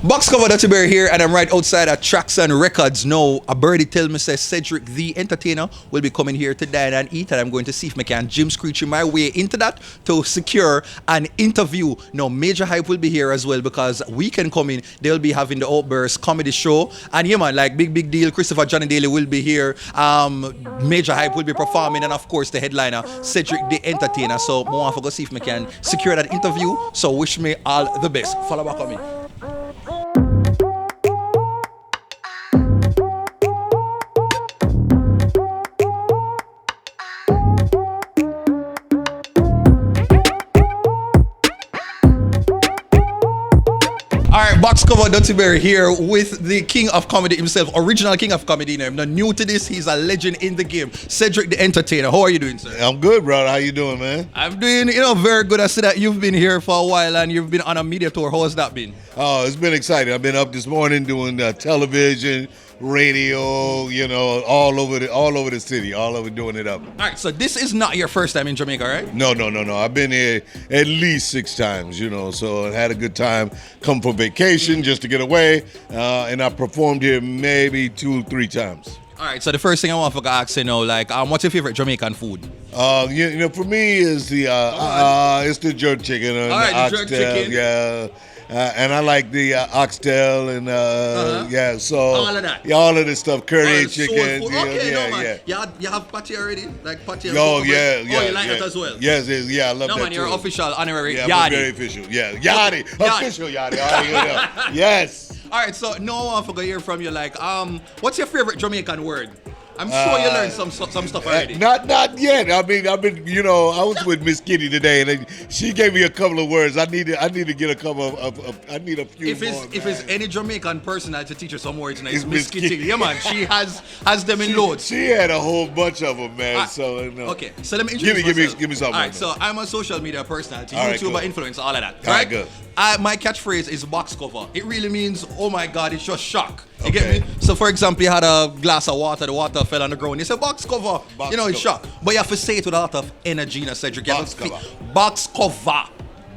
Box cover Duttyberry here, and I'm right outside at Tracks and Records. Now, a birdie tell me says Cedric the entertainer will be coming here to dine and eat, and I'm going to see if I can Jim screeching my way into that to secure an interview. Now, Majah Hype will be here as well because weekend coming, they'll be having the Outburst comedy show. And yeah, man, like big deal. Christopher Johnny Daly will be here. Majah Hype will be performing, and of course, the headliner, Cedric the entertainer. So, I want to go see if I can secure that interview. So, wish me all the best. Follow back on me. Alright, box cover Duttyberry here with the king of comedy himself, original king of comedy. I'm not new to this, he's a legend in the game. Cedric the entertainer. How are you doing, sir? I'm good, brother. How you doing, man? I'm doing, very good. I see that you've been here for a while and you've been on a media tour. How has that been? Oh, it's been exciting. I've been up this morning doing television, radio, all over the city, all over doing it up. Alright, so this is not your first time in Jamaica, right? No. I've been here at least 6 times, so I had a good time. Come for vacation just to get away, and I performed here maybe 2-3 times. Alright, so the first thing I want to ask what's your favorite Jamaican food? For me is it's the jerk chicken. Alright, the jerk chicken. Yeah. And I like the oxtail and so all of that. Yeah, all of this stuff, curry chicken. Okay, yeah. You have patty already, like patty. Oh yeah. You like that as well? Yes, I love that. No man, you're too. Official honorary Yeah, yardie. very official. Yeah, yardie, official yardie. Yes. All right, so no one forgot to hear from you. What's your favorite Jamaican word? I'm sure you learned some stuff already. Not yet. I've been, I was with Miss Kitty today, and she gave me a couple of words. I need to get a couple of I need a few more. If it's any Jamaican person to teach her some words, it's Miss Kitty. Yeah, man, she has them in loads. She had a whole bunch of them, man. Okay, so let me introduce myself. Give me something. All right, so I'm a social media personality, all YouTuber, right, influencer, all of that. All right, good. My catchphrase is box cover. It really means, oh my God, it's just shock. You get me? So for example, you had a glass of water, the water fell on the ground. You say box cover. It's shock. But you have to say it with a lot of energy, Cedric. Box cover. Box cover.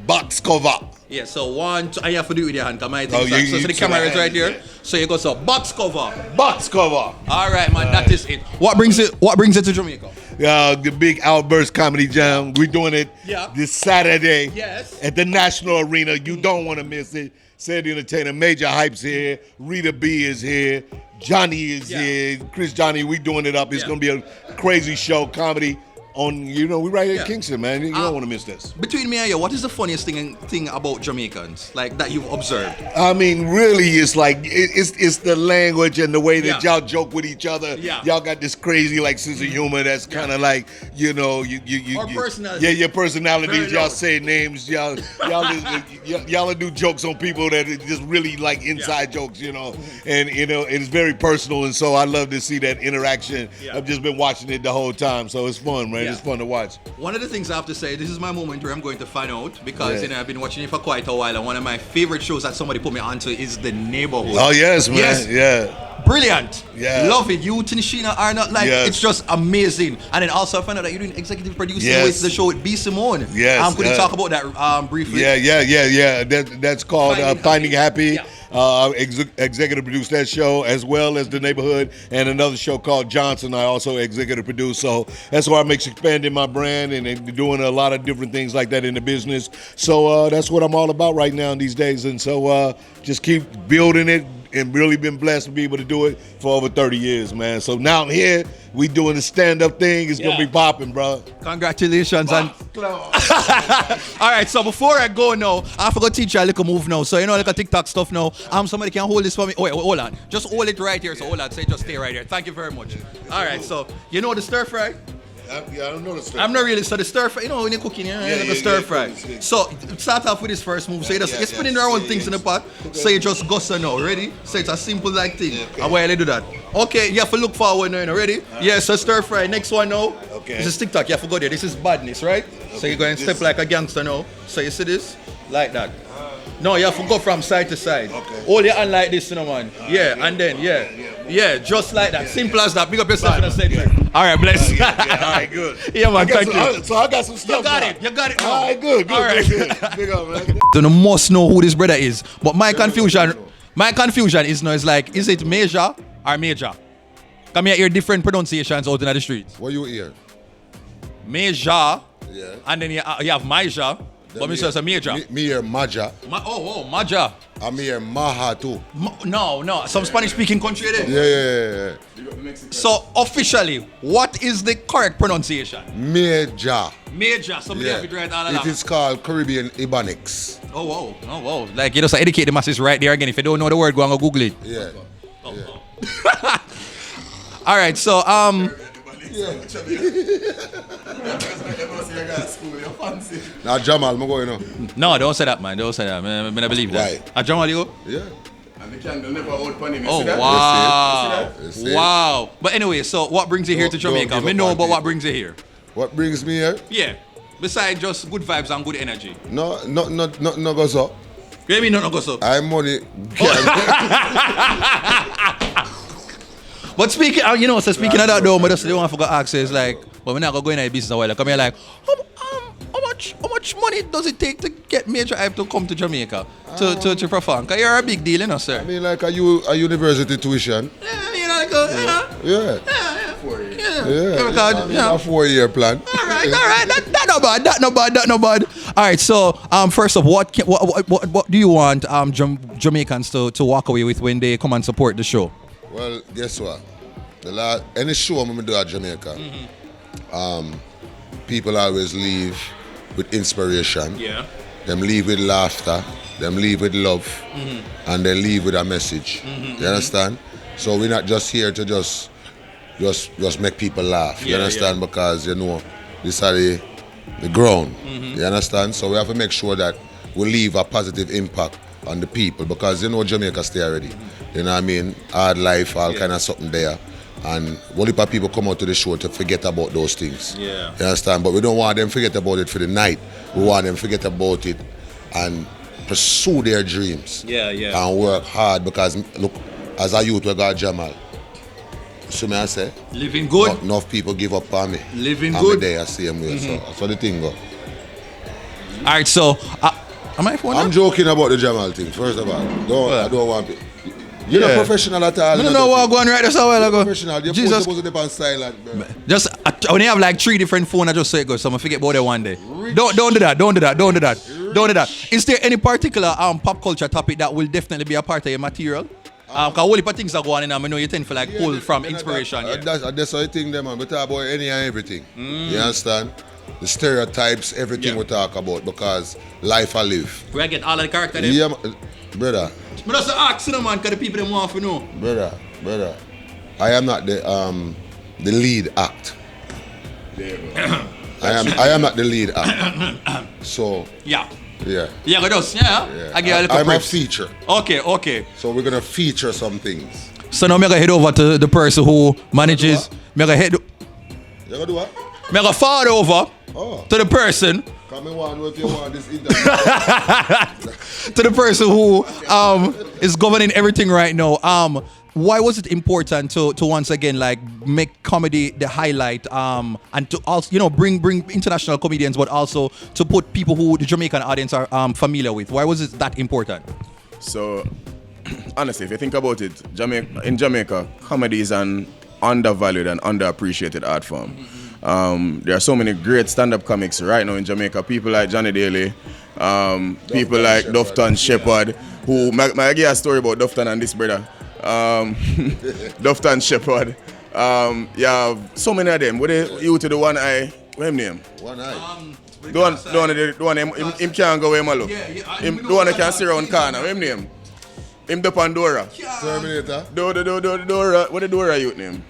Box cover. Yeah, so 1, 2, and you have to do it with your hand. So the camera is right here. Yeah. So you go, so box cover. Box cover. All right, man, that is it. What brings it to Jamaica? The big Outburst Comedy Jam. We're doing it this Saturday at the National Arena. You don't want to miss it. Said the entertainer, Majah Hype's here. Rita B is here. Johnny is here. Chris Johnny, we doing it up. It's going to be a crazy show, comedy. We right here in Kingston, man. You don't want to miss this. Between me and you, what is the funniest thing about Jamaicans, that you've observed? I mean, really, it's like it's the language and the way that y'all joke with each other. Yeah. Y'all got this crazy sense of humor that's kind of Our personality. Yeah, your personalities. Y'all say names. Y'all do jokes on people that are just really inside jokes, and it's very personal, and so I love to see that interaction. Yeah. I've just been watching it the whole time, so it's fun, man. It's fun to watch. One of the things I have to say, this is my moment where I'm going to find out because I've been watching it for quite a while, and one of my favorite shows that somebody put me onto is The Neighborhood. Oh yes, man. Yes. Yeah. Brilliant. Yeah. Love it. You, Tinishina, are not it's just amazing. And then also I found out that you're doing executive producing with the show with B. Simone. Yes. Could you talk about that briefly? Yeah. That's called Finding Happy. Executive produced that show as well as The Neighborhood and another show called Johnson. I also executive produce, so that's why I'm expanding my brand and doing a lot of different things like that in the business. So that's what I'm all about right now these days, and so just keep building it. And really been blessed to be able to do it for over 30 years, man. So now I'm here. We doing the stand-up thing. It's gonna be popping, bro. Congratulations. All right, so before I go now, I forgot to teach you a little move now. So like a TikTok stuff now. Somebody can hold this for me. Oh, wait, hold on. Just hold it right here. So hold on. Say just stay right here. Thank you very much. All right, so you know the stir fry? I don't know the stir fry. I'm not really. So the stir fry, when you're cooking, like a stir fry. So start off with this first move. So you're spinning around things in the pot. So you just go so now. Ready? So it's a simple thing. And while you do that. Okay, you have to look forward now. Ready? Yeah, so stir fry. Next one now. Okay. This is TikTok. You have to go there. This is badness, right? So you're going to step like a gangster now. So you see this? Like that. No, you have to go from side to side. Okay. Hold your hand like this, man. And then, just like that. Simple as that. Big up yourself in a Cedric. All right, bless you. All right, good. Yeah, man, thank you. So I got some stuff. You got it now. All right, good. All right. Good. Big up, man. You must know who this brother is. But my confusion My confusion is now is like, is it Majah or Majah? Come here, hear different pronunciations out in the streets. What you hear? Majah, Yeah. and then you have Majah, but me say it's a Majah. Me hear Majah. Majah. I'm here Maha too. No, some Spanish-speaking country there. Yeah. So officially, what is the correct pronunciation? Majah. Majah. Somebody have to write all of that. It is called Caribbean Ebonics. Oh, wow. Like, you just educate the masses right there again. If you don't know the word, go and Google it. Yeah. All right, so Now Jamal, I'm going on. no, don't say that, man. Don't say that. I don't believe that. Why? Jamal, you go? Yeah. And the candle never out upon him. Oh, See that? wow. You see it? Wow. But anyway, so what brings you here to Don't Jamaica? give Me up know on about what people. brings you here. What brings me here? Yeah. Besides just good vibes and good energy. No goes up. You mean no go so? I'm money. But speaking of that though, I just don't want to forget ask is like, but we're not gonna go in a business a while. Come here like, how much money does it take to get Majah Hype to come to Jamaica to perform? Cause you're a big deal, you know, sir. I mean, like a university tuition. Yeah, you know, like Yeah. 4 years. Yeah. A 4-year plan. All right. That no bad. All right. So, first off, what do you want Jamaicans to walk away with when they come and support the show? Well, guess what? Any show I'm gonna do at Jamaica, people always leave with inspiration. Yeah. Them leave with laughter. Them leave with love, and they leave with a message. You understand? So we're not just here to just make people laugh. You understand? Because you know this is the ground. You understand? So we have to make sure that we leave a positive impact on the people, because you know Jamaica stay already. You know what I mean? Hard life, all kind of something there. And one heap of people come out to the show to forget about those things. Yeah. You understand? But we don't want them to forget about it for the night. We want them to forget about it and pursue their dreams. Yeah. And work hard, because look, as a youth we got Jamal. See me I say? Living good. Enough people give up on me. Living and good. me there same way. So that's how the thing go. All right. So, am I phone? I'm joking about the Jamal thing, first of all. I don't want it. You're not professional at all. No, what going right this a while ago. Professional. You're Jesus. supposed to be on silent, bro. Just when you have like 3 different phones, I just say it goes. So I'm gonna forget about it one day. Don't do that. Is there any particular pop culture topic that will definitely be a part of your material? Because all the things are going on, I know you tend to like pull from inspiration. That's how I think, man. We talk about any and everything. You understand? The stereotypes, everything we talk about, because life I live. We get all of the characters. Yeah, brother. But that's the ask, man, because the people them want to know. Brother. I am not the lead act. I am not the lead act. So Yeah. Yeah. Yeah, go just, yeah. I give you a little I'm a briefs. feature. Okay. So we're gonna feature some things. So now I'm gonna head over to the person who manages. I'm gonna You gonna do what? forward over to the person. Come on, if you want this interview. To the person who is governing everything right now. Why was it important to once again like make comedy the highlight and to also bring international comedians, but also to put people who the Jamaican audience are familiar with? Why was it that important? So, honestly, if you think about it, in Jamaica, comedy is an undervalued and underappreciated art form. There are so many great stand-up comics right now in Jamaica. People like Johnny Daly, people like Dufton Shepherd, who, I give a story about Dufton and this brother. Dufton Shepherd. You have so many of them. What you to the one eye? What him name? One eye. The one him can't go where him look. The one that can sit around corner. What him name? Him the Pandora. Terminator. Dora. What the Dora youth name?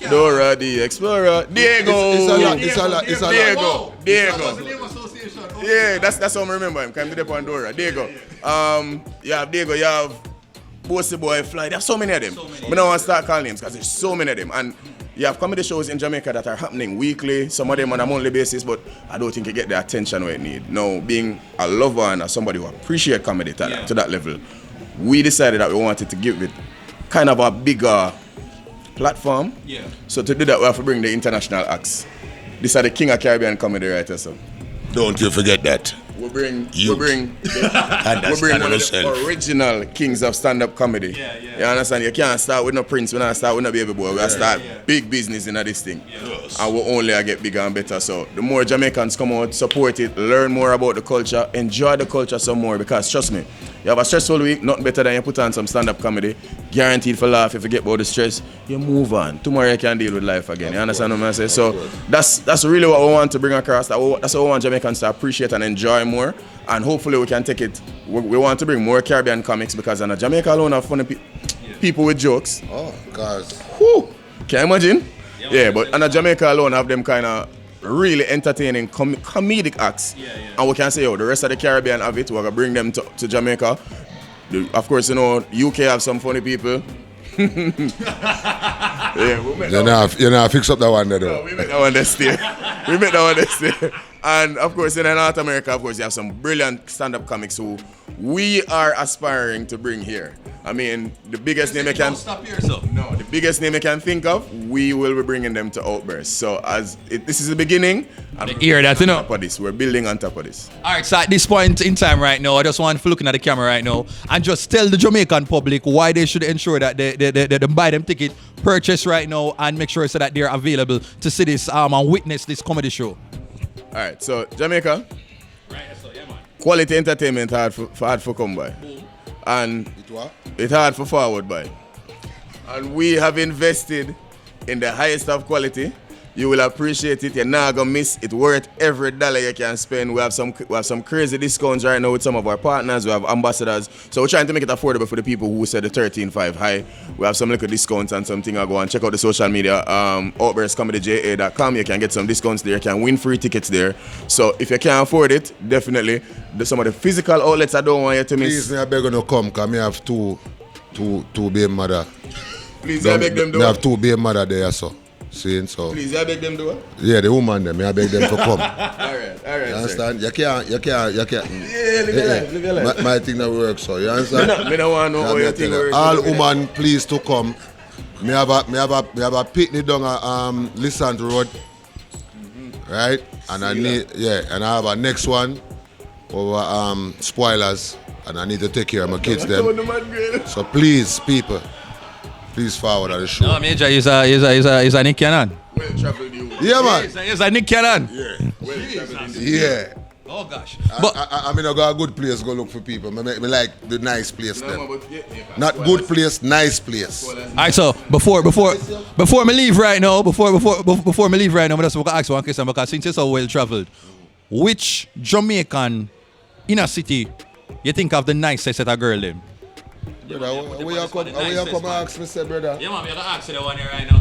Dora the Explorer. Diego. It's a lot. Diego. Yeah, that's how I remember him. Came to the Pandora. Diego. You have Diego. You have Bossy Boy Fly. There's so many of them. I don't want to start calling names because there's so many of them. And you have comedy shows in Jamaica that are happening weekly, some of them on a monthly basis, but I don't think you get the attention where it need. Now, being a lover and somebody who appreciates comedy to that level, we decided that we wanted to give it kind of a bigger platform. Yeah. So to do that, we have to bring the international acts. These are the king of Caribbean comedy writers. So. Don't you forget that. we bring And that's one not of yourself. the original kings of stand-up comedy. You understand? You can't start with no Prince, we not start with no Baby Boy. We start big business in this thing. And we only get bigger and better. So the more Jamaicans come out, support it, learn more about the culture, enjoy the culture some more, because trust me, you have a stressful week, nothing better than you put on some stand-up comedy, guaranteed for laugh. If you get about the stress, you move on. Tomorrow you can deal with life again. You understand what I'm saying? So that's really what we want to bring across. That's what we want Jamaicans to appreciate and enjoy more. And hopefully we can take it. We want to bring more Caribbean comics, because in Jamaica alone have funny people with jokes. Oh, cause Can you imagine? Yeah, but in Jamaica alone have them kind of really entertaining comedic acts. And we can say, the rest of the Caribbean have it. We're going to bring them to Jamaica. Of course, UK have some funny people. you know, fix up that one there, though. No, we make that one this year. And of course, in North America, of course, you have some brilliant stand-up comics who we are aspiring to bring here. I mean, the biggest name I can... Stop here, so. No, the biggest name I can think of, we will be bringing them to Outburst. So this is the beginning. Hear that, you know? On top of this. We're building on top of this. All right, so at this point in time right now, I just want to looking at the camera right now and just tell the Jamaican public why they should ensure that they buy them ticket, purchase right now, and make sure so that they're available to see this and witness this comedy show. All right, so Jamaica, quality entertainment hard for come by. And it's hard for forward by. And we have invested in the highest of quality. You will appreciate it. You're not gonna miss it. Worth every dollar you can spend. We have some crazy discounts right now with some of our partners. We have ambassadors. So we're trying to make it affordable for the people who said the 13.5 high. We have some little discounts and something. I'll go and check out the social media. OutburstComedyJA.com. You can get some discounts there. You can win free tickets there. So if you can't afford it, definitely some of the physical outlets I don't want you to miss. Please, I beg you to come, because I have two baby mother. Please, I beg them do I have two baby mother there, so. Seeing so. Please, I beg them do it. Yeah, the woman them. I beg them to come. All right. You understand? You can't. Yeah, live your life. My thing that works, so you understand? I don't want to know how your thing works. All woman, please to come. Me have a picnic down at Lissant Road, right? And I need and I have a next one over Spoilers, and I need to take care of my kids them. So please, people. Please forward at the show. No, Majah is a Nick Cannon. Well traveled you. Yeah, man. He's a Nick Cannon. Yeah. Well traveled Yeah. Oh gosh. I mean, I got a good place. Go look for people. Me like the nice place there. No, Not good place, nice place. All right, so before me leave right now, before me leave right now, I just want to ask one question, because since you're so well traveled, which Jamaican inner city you think of the nicest at a girl them? Brother, where you come ask me, say, brother? Yeah, man, you're gonna ask the one here right now.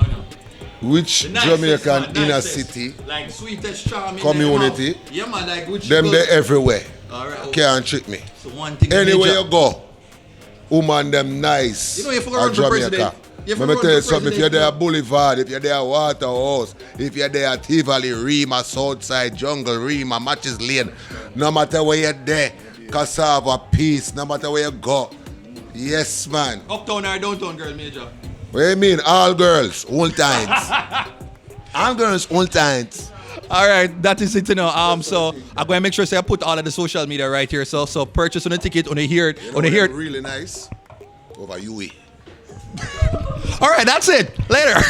Which Jamaican inner city like sweetest charming community? Yeah, man, like which Them they everywhere. All right. Can't trick me. So one thing. Anywhere you go, woman them nice. You know, if you at run for Jamaica. president, Let me tell you something. If you're there at Boulevard, if you're there at Waterhouse, if you're there at Tivoli, Rima, Southside, Jungle, Rima, Matches Lane, no matter where you're there, Cassava, Peace, no matter where you go. Yes, man. Uptown or downtown girl, Majah? What do you mean? All girls, all times. All girls, all times. All right, that is it, you know. So I'm going to make sure I put all of the social media right here. So purchase on the ticket, on the hear it, on the hear it. Really nice. Over UE. All right, that's it. Later.